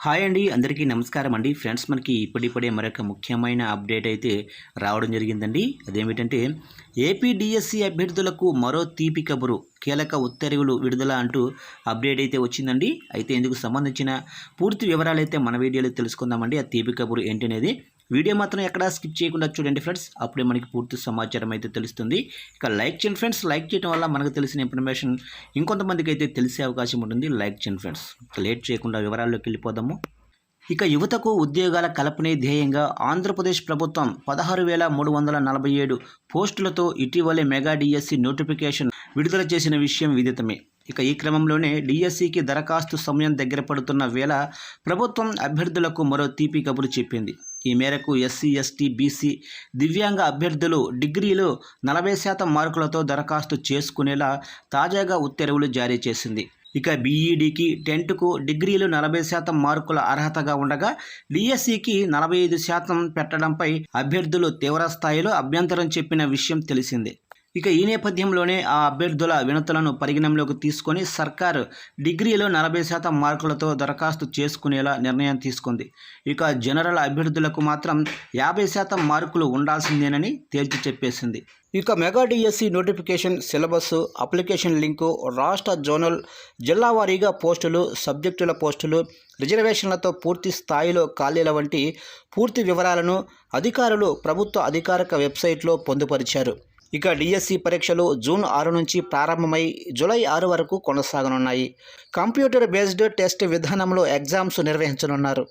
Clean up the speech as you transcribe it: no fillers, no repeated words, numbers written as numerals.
Hi అండి, అందరికీ నమస్కారం అండి. ఫ్రెండ్స్, మనకి ఇప్పుడిప్పుడే మరొక ముఖ్యమైన అప్డేట్ అయితే రావడం జరిగిందండి. అదేమిటంటే ఏపీ డిఎస్సి అభ్యర్థులకు మరో తీపి కబురు, కీలక ఉత్తర్వులు విడుదల అంటూ అప్డేట్ అయితే వచ్చిందండి. అయితే ఇందుకు సంబంధించిన పూర్తి వివరాలు అయితే మన వీడియోలో తెలుసుకుందామండి. ఆ తీపి కబురు ఏంటి అనేది వీడియో మాత్రం ఎక్కడా స్కిప్ చేయకుండా చూడండి ఫ్రెండ్స్. అప్పుడే మనకి పూర్తి సమాచారం అయితే తెలుస్తుంది. ఇక లైక్ చేయండి ఫ్రెండ్స్. లైక్ చేయడం వల్ల మనకు తెలిసిన ఇన్ఫర్మేషన్ ఇంకొంతమందికి అయితే తెలిసే అవకాశం ఉంటుంది. లైక్ చేయండి ఫ్రెండ్స్. లేట్ చేయకుండా వివరాల్లోకి వెళ్ళిపోదాము. ఇక యువతకు ఉద్యోగాల కల్పనే ధ్యేయంగా ఆంధ్రప్రదేశ్ ప్రభుత్వం 16,347 పోస్టులతో ఇటీవలే మెగా డిఎస్సి నోటిఫికేషన్ విడుదల చేసిన విషయం విదితమే. ఇక ఈ క్రమంలోనే డిఎస్సికి దరఖాస్తు సమయం దగ్గర పడుతున్న వేళ ప్రభుత్వం అభ్యర్థులకు మరో తీపి కబురు చెప్పింది. ఈ మేరకు ఎస్సీ, ఎస్టీ, బీసీ, దివ్యాంగ అభ్యర్థులు డిగ్రీలో 40% మార్కులతో దరఖాస్తు చేసుకునేలా తాజాగా ఉత్తర్వులు జారీ చేసింది. ఇక బీఈడీకి, టెన్త్కు డిగ్రీలు 40% మార్కుల అర్హతగా ఉండగా డిఎస్సికి 45% పెట్టడంపై అభ్యర్థులు తీవ్రస్థాయిలో అభ్యంతరం చెప్పిన విషయం తెలిసిందే. ఇక ఈ నేపథ్యంలోనే ఆ అభ్యర్థుల వినతులను పరిగణనలోకి తీసుకొని సర్కారు డిగ్రీలో 40% మార్కులతో దరఖాస్తు చేసుకునేలా నిర్ణయం తీసుకుంది. ఇక జనరల్ అభ్యర్థులకు మాత్రం 50% మార్కులు ఉండాల్సిందేనని తేల్చి చెప్పేసింది. ఇక mega DSC notification, syllabus, application link, రాష్ట్ర, జోనల్, జిల్లా వారీగా పోస్టులు, సబ్జెక్టుల పోస్టులు, రిజర్వేషన్లతో పూర్తి స్థాయిలో ఖాళీల వంటి పూర్తి వివరాలను అధికారులు ప్రభుత్వ అధికారిక వెబ్సైట్లో పొందుపరిచారు. ఇక డిఎస్సి పరీక్షలు జూన్ 6 నుంచి ప్రారంభమై జూలై 6 వరకు కొనసాగనున్నాయి. కంప్యూటర్ బేస్డ్ టెస్ట్ విధానంలో ఎగ్జామ్స్ నిర్వహించనున్నారు.